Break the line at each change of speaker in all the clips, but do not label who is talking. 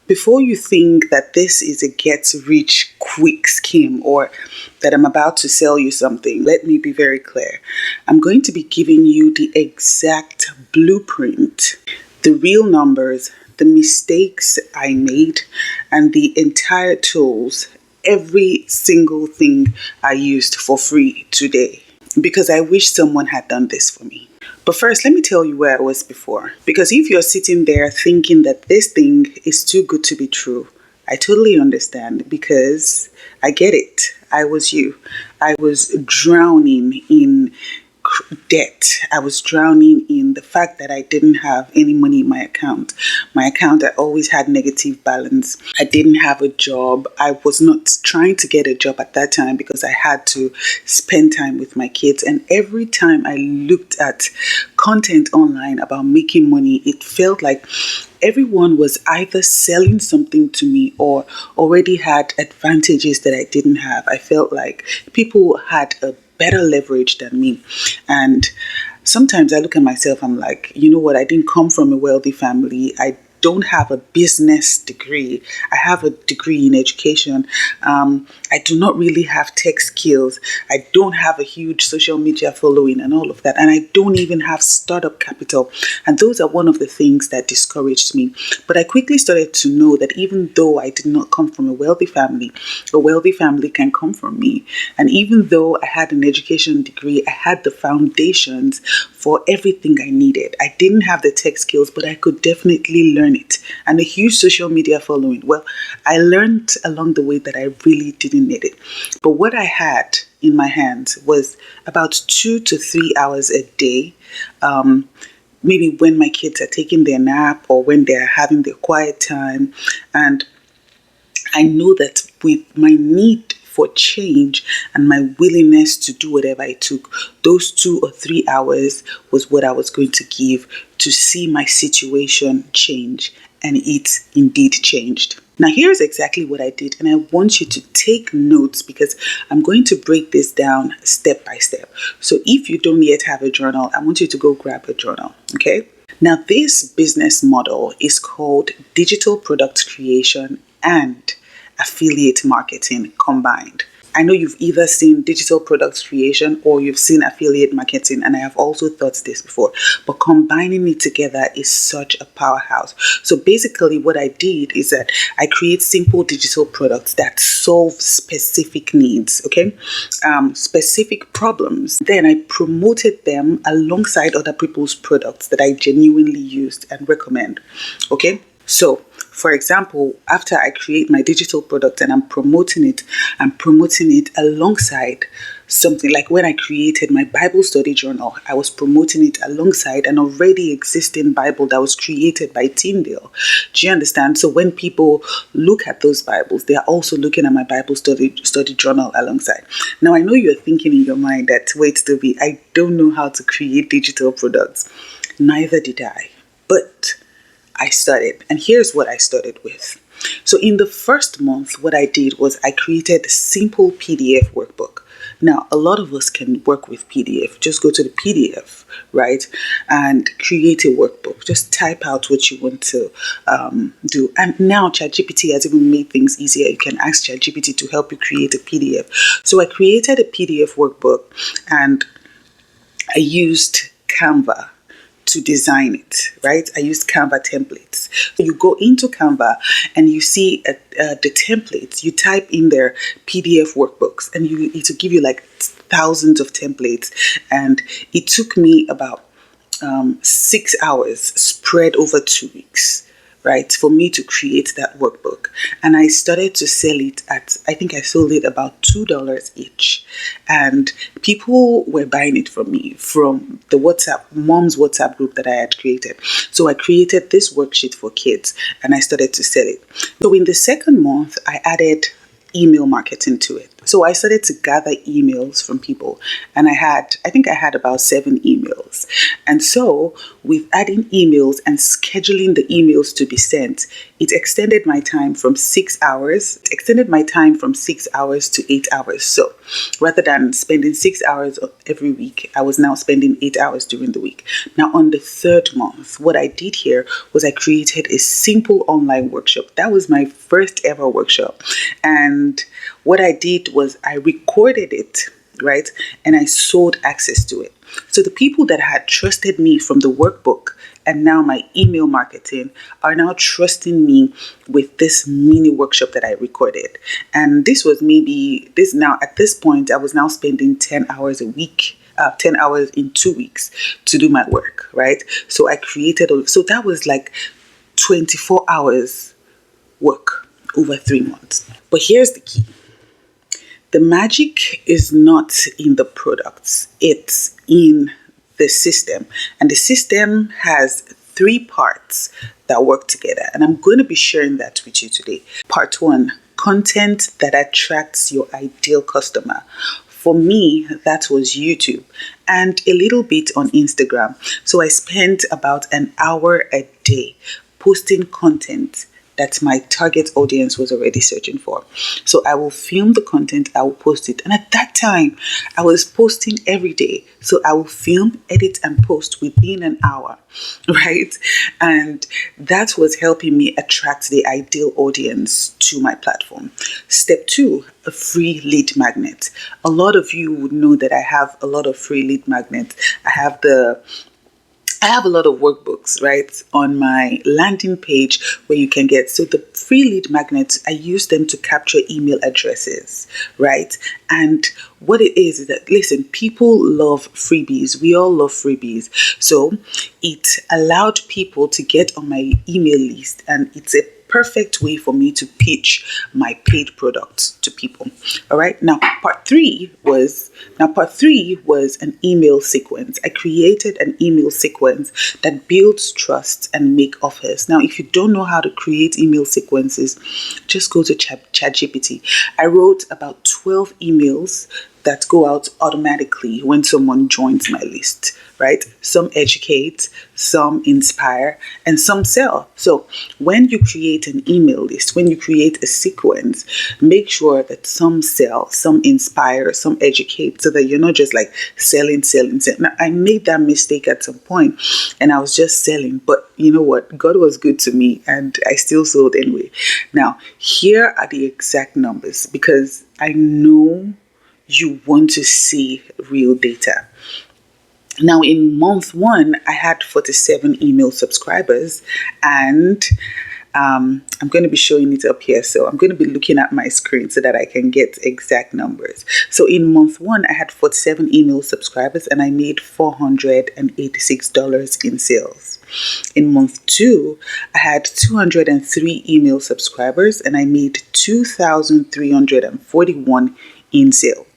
Before you think that this is a get rich quick scheme or that I'm about to sell you something, let me be very clear. I'm going to be giving you the exact blueprint, the real numbers, the mistakes I made, and the entire tools, every single thing I used for free today. Because I wish someone had done this for me. But first, let me tell you where I was before. Because if you're sitting there thinking that this thing is too good to be true, I totally understand, because I get it. I was you. I was drowning in debt. I was drowning in the fact that I didn't have any money in my account. My account, I always had negative balance. I didn't have a job. I was not trying to get a job at that time because I had to spend time with my kids. And every time I looked at content online about making money, it felt like everyone was either selling something to me or already had advantages that I didn't have. I felt like people had a better leverage than me. And sometimes I look at myself, I'm like, you know what? I didn't come from a wealthy family. I don't have a business degree. I have a degree in education. I do not really have tech skills. I don't have a huge social media following and all of that. And I don't even have startup capital. And those are one of the things that discouraged me. But I quickly started to know that even though I did not come from a wealthy family can come from me. And even though I had an education degree, I had the foundations for everything I needed. I didn't have the tech skills, but I could definitely learn it. And a huge social media following. Well, I learned along the way that I really didn't need it. But what I had in my hands was about 2 to 3 hours a day. Maybe when my kids are taking their nap or when they're having their quiet time. And I know that with my need for change and my willingness to do whatever it took, those 2 or 3 hours was what I was going to give to see my situation change. And it indeed changed. Now, here's exactly what I did. And I want you to take notes because I'm going to break this down step by step. So if you don't yet have a journal, I want you to go grab a journal. Okay. Now, this business model is called digital product creation and affiliate marketing combined. I know you've either seen digital product creation or you've seen affiliate marketing, and I have also thought this before, but combining it together is such a powerhouse. So basically what I did is that I create simple digital products that solve specific needs, okay? Specific problems. Then I promoted them alongside other people's products that I genuinely used and recommend, okay? So, for example, after I create my digital product and I'm promoting it alongside something like when I created my Bible study journal, I was promoting it alongside an already existing Bible that was created by Tyndale. Do you understand? So when people look at those Bibles, they are also looking at my Bible study journal alongside. Now, I know you're thinking in your mind that, wait, Toby, I don't know how to create digital products. Neither did I. But I started, and here's what I started with. So in the first month, what I did was I created a simple PDF workbook. Now, a lot of us can work with PDF. Just go to the PDF, right, and create a workbook. Just type out what you want to do. And now ChatGPT has even made things easier. You can ask ChatGPT to help you create a PDF. So I created a PDF workbook, and I used Canva to design it, right? I used Canva templates. So you go into Canva and you see the templates. You type in their PDF workbooks, and it will give you like thousands of templates. And it took me about 6 hours spread over 2 weeks, right, for me to create that workbook. And I started to sell it I think I sold it about $2 each. And people were buying it from me from the mom's WhatsApp group that I had created. So I created this worksheet for kids and I started to sell it. So in the second month, I added email marketing to it. So I started to gather emails from people, and I think I had about 7 emails. And so with adding emails and scheduling the emails to be sent, it extended my time from 6 hours. It extended my time from 6 hours to 8 hours. So rather than spending 6 hours every week, I was now spending 8 hours during the week. Now on the third month, what I did here was I created a simple online workshop. That was my first ever workshop. And what I did was I recorded it, right? And I sold access to it. So the people that had trusted me from the workbook and now my email marketing are now trusting me with this mini workshop that I recorded. And this was now at this point, I was now spending 10 hours a week. 10 hours in 2 weeks to do my work, right? So I created, so that was like 24 hours work over 3 months. But here's the key. The magic is not in the products, it's in the system. And the system has 3 parts that work together. And I'm going to be sharing that with you today. Part 1, content that attracts your ideal customer. For me, that was YouTube and a little bit on Instagram. So I spent about an hour a day posting content that my target audience was already searching for. So I will film the content, I will post it. And at that time, I was posting every day. So I will film, edit, and post within an hour, right? And that was helping me attract the ideal audience to my platform. Step 2, a free lead magnet. A lot of you would know that I have a lot of free lead magnets. I have a lot of workbooks, right, on my landing page where you can get. So the free lead magnets, I use them to capture email addresses, right? And what it is that, listen, people love freebies. We all love freebies. So it allowed people to get on my email list, and it's a perfect way for me to pitch my paid products to people. All right. Now, part three was an email sequence. I created an email sequence that builds trust and make offers. Now, if you don't know how to create email sequences, just go to ChatGPT. I wrote about 12 emails that go out automatically when someone joins my list, right? Some educate, some inspire, and some sell. So when you create an email list, when you create a sequence, make sure that some sell, some inspire, some educate, so that you're not just like selling. Now, I made that mistake at some point and I was just selling, but you know what? God was good to me and I still sold anyway. Now, here are the exact numbers because I know you want to see real data. Now, in month 1, I had 47 email subscribers, and I'm going to be showing it up here. So I'm going to be looking at my screen so that I can get exact numbers. So in month 1, I had 47 email subscribers, and I made $486 in sales. In month 2, I had 203 email subscribers, and I made $2,341 in sales.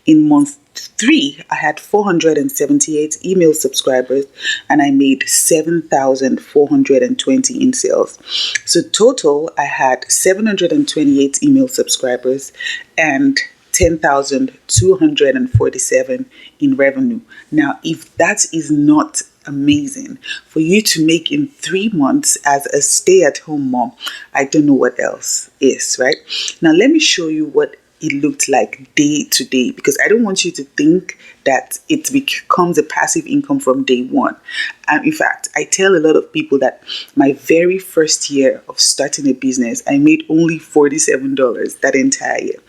In month 3, I had 478 email subscribers and I made $7,420 in sales. So total, I had 728 email subscribers and $10,247 in revenue. Now, if that is not amazing for you to make in 3 months as a stay-at-home mom, I don't know what else is, right? Now, let me show you what it looked like day to day, because I don't want you to think that it becomes a passive income from day one. And in fact, I tell a lot of people that my very first year of starting a business, I made only $47 that entire year.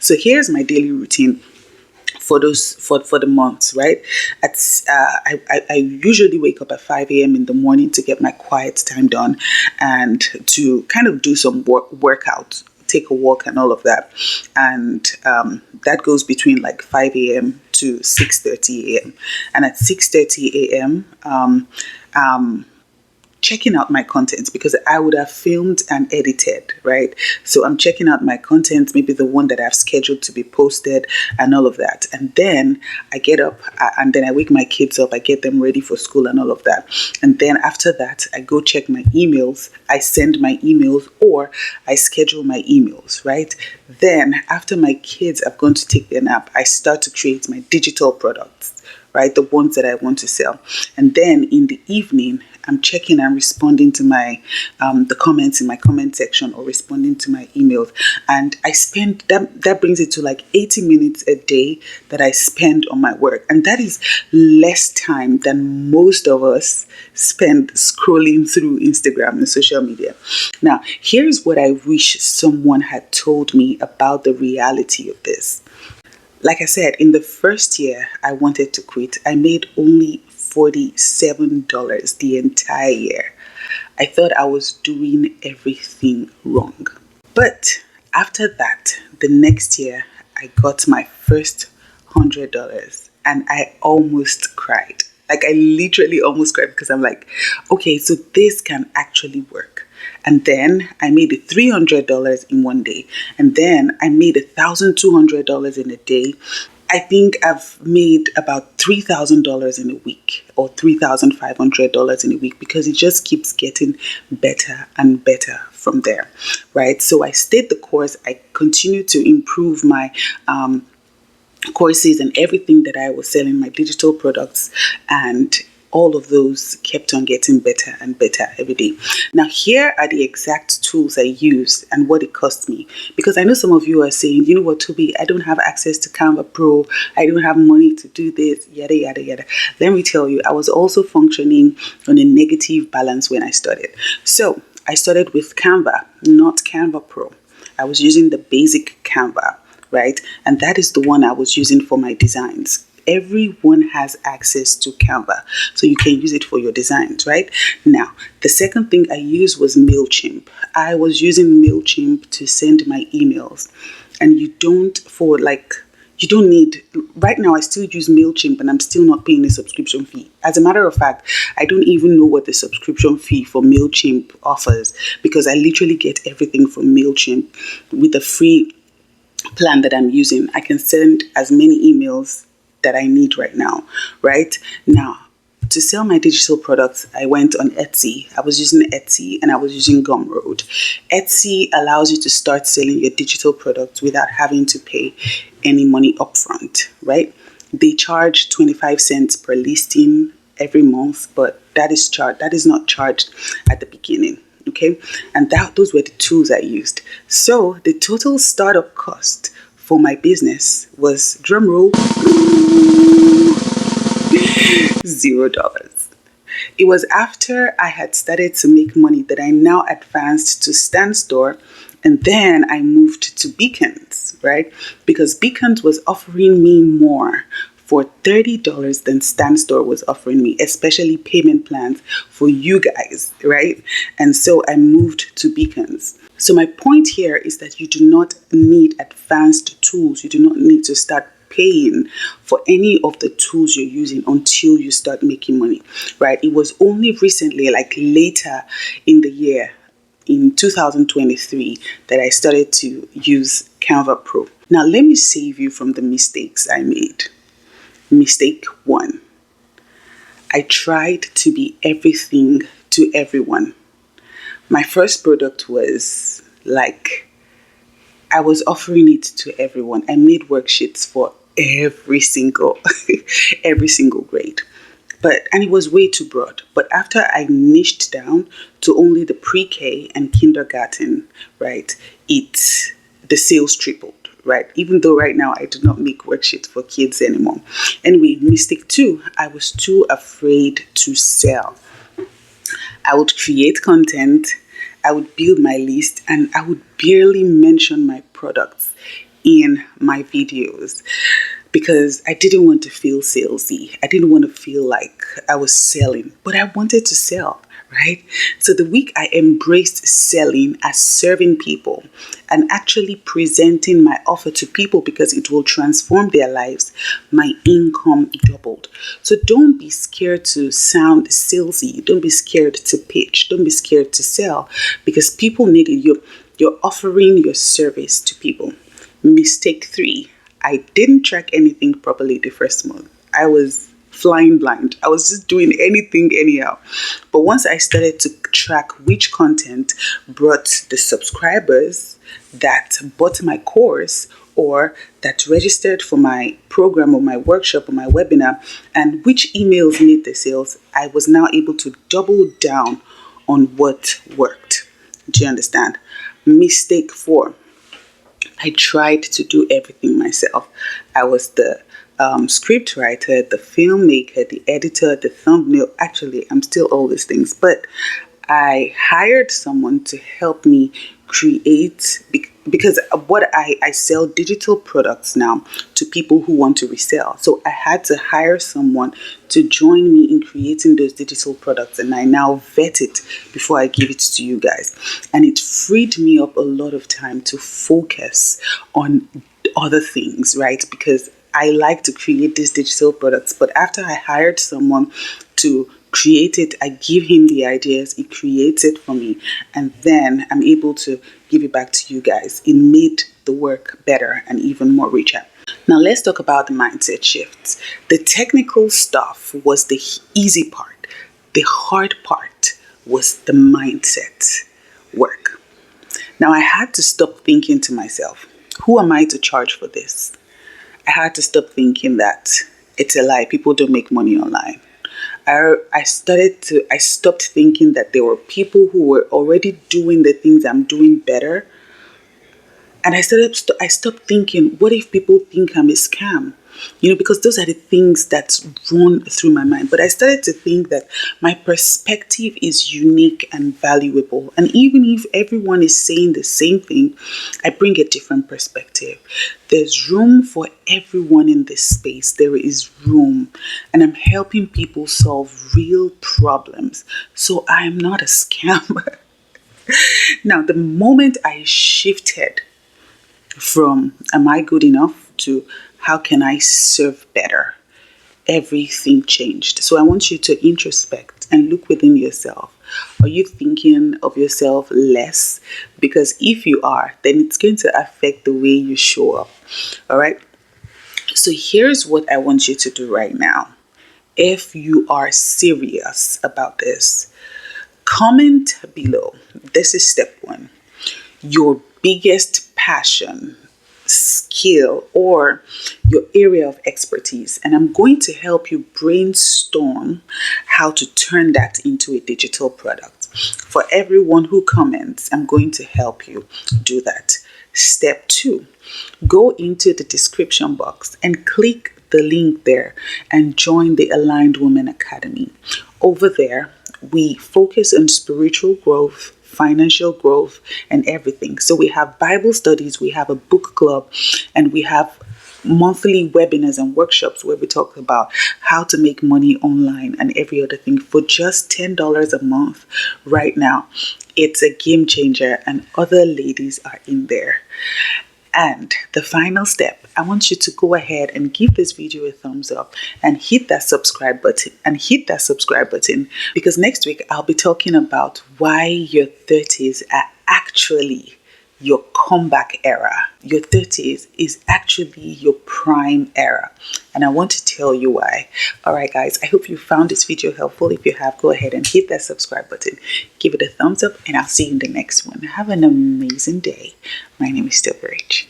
So here's my daily routine for the months, right? I usually wake up at 5 a.m. in the morning to get my quiet time done and to kind of do some workout, take a walk and all of that. And that goes between like 5 a.m. to 6:30 a.m. And at 6:30 a.m., checking out my content because I would have filmed and edited, right? So I'm checking out my content, maybe the one that I've scheduled to be posted and all of that. And then I get up and then I wake my kids up, I get them ready for school and all of that. And then after that, I go check my emails, I send my emails or I schedule my emails, right? Then after my kids have gone to take their nap, I start to create my digital products, right? The ones that I want to sell. And then in the evening, I'm checking and responding to my the comments in my comment section or responding to my emails. And I spend that brings it to like 80 minutes a day that I spend on my work. And that is less time than most of us spend scrolling through Instagram and social media. Now, here's what I wish someone had told me about the reality of this. Like I said, in the first year I wanted to quit, I made only $47 the entire year. I thought I was doing everything wrong. But after that, the next year, I got my first $100 and I almost cried. Like I literally almost cried because I'm like, okay, so this can actually work. And then I made it $300 in one day. And then I made $1,200 in a day. I think I've made about $3,000 in a week or $3,500 in a week because it just keeps getting better and better from there, right? So I stayed the course. I continued to improve my courses and everything that I was selling, my digital products, and all of those kept on getting better and better every day. Now, here are the exact tools I used and what it cost me. Because I know some of you are saying, you know what, Toby, I don't have access to Canva Pro. I don't have money to do this, yada, yada, yada. Let me tell you, I was also functioning on a negative balance when I started. So I started with Canva, not Canva Pro. I was using the basic Canva, right? And that is the one I was using for my designs. Everyone has access to Canva, so you can use it for your designs, right? Now, the second thing I used was MailChimp. I was using MailChimp to send my emails, and you don't need, right now I still use MailChimp and I'm still not paying a subscription fee. As a matter of fact, I don't even know what the subscription fee for MailChimp offers because I literally get everything from MailChimp with the free plan that I'm using. I can send as many emails that I need right now, right? Now, to sell my digital products, I went on Etsy. I was using Etsy and I was using Gumroad. Etsy allows you to start selling your digital products without having to pay any money upfront, right? They charge 25 cents per listing every month, but that is not charged at the beginning. Okay, and those were the tools I used. So the total startup cost for my business was, drumroll, $0. It was after I had started to make money that I now advanced to Stan Store, and then I moved to Beacons, right? Because Beacons was offering me more for $30 than Stan Store was offering me, especially payment plans for you guys, right? And so I moved to Beacons. So my point here is that you do not need advanced tools. You do not need to start paying for any of the tools you're using until you start making money, right? It was only recently, like later in the year, in 2023, that I started to use Canva Pro. Now, let me save you from the mistakes I made. Mistake 1. I tried to be everything to everyone. My first product was like, I was offering it to everyone. I made worksheets for every single grade. And it was way too broad. But after I niched down to only the pre-K and kindergarten, right, the sales tripled. Right, even though right now I do not make worksheets for kids anymore. Anyway, mistake 2, I was too afraid to sell. I would create content, I would build my list, and I would barely mention my products in my videos because I didn't want to feel salesy. I didn't want to feel like I was selling, but I wanted to sell, right? So the week I embraced selling as serving people and actually presenting my offer to people because it will transform their lives, my income doubled. So don't be scared to sound salesy. Don't be scared to pitch. Don't be scared to sell because people need it. You're offering your service to people. Mistake 3. I didn't track anything properly the first month. I was flying blind. I was just doing anything anyhow. But once I started to track which content brought the subscribers that bought my course or that registered for my program or my workshop or my webinar, and which emails made the sales, I was now able to double down on what worked. Do you understand? Mistake 4. I tried to do everything myself. I was the script writer, the filmmaker, the editor, the thumbnail. Actually, I'm still all these things, but I hired someone to help me create because what I sell digital products now to people who want to resell. So I had to hire someone to join me in creating those digital products, and I now vet it before I give it to you guys. And it freed me up a lot of time to focus on other things, right? Because I like to create these digital products, but after I hired someone to create it, I give him the ideas, he creates it for me, and then I'm able to give it back to you guys. It made the work better and even more richer. Now let's talk about the mindset shifts. The technical stuff was the easy part. The hard part was the mindset work. Now I had to stop thinking to myself, who am I to charge for this? I had to stop thinking that it's a lie. People don't make money online. I stopped thinking that there were people who were already doing the things I'm doing better. And I stopped thinking, what if people think I'm a scam? Because those are the things that run through my mind. But I started to think that my perspective is unique and valuable. And even if everyone is saying the same thing, I bring a different perspective. There's room for everyone in this space. There is room. And I'm helping people solve real problems. So I'm not a scammer. Now, the moment I shifted from am I good enough to how can I serve better, everything changed. So I want you to introspect and look within yourself. Are you thinking of yourself less? Because if you are, then it's going to affect the way you show up. All right. So here's what I want you to do right now. If you are serious about this, comment below. This is step 1. Your biggest passion, skill, or your area of expertise. And I'm going to help you brainstorm how to turn that into a digital product. For everyone who comments, I'm going to help you do that. Step 2, go into the description box and click the link there and join the Aligned Women Academy. Over there, we focus on spiritual growth, financial growth, and everything. So we have Bible studies, we have a book club, and we have monthly webinars and workshops where we talk about how to make money online and every other thing for just $10 a month right now. It's a game changer, and other ladies are in there. And the final step, I want you to go ahead and give this video a thumbs up and hit that subscribe button because next week I'll be talking about why your 30s are actually your comeback era. Your 30s is actually your prime era. And I want to tell you why. All right, guys, I hope you found this video helpful. If you have, go ahead and hit that subscribe button. Give it a thumbs up, and I'll see you in the next one. Have an amazing day. My name is thetobyrich.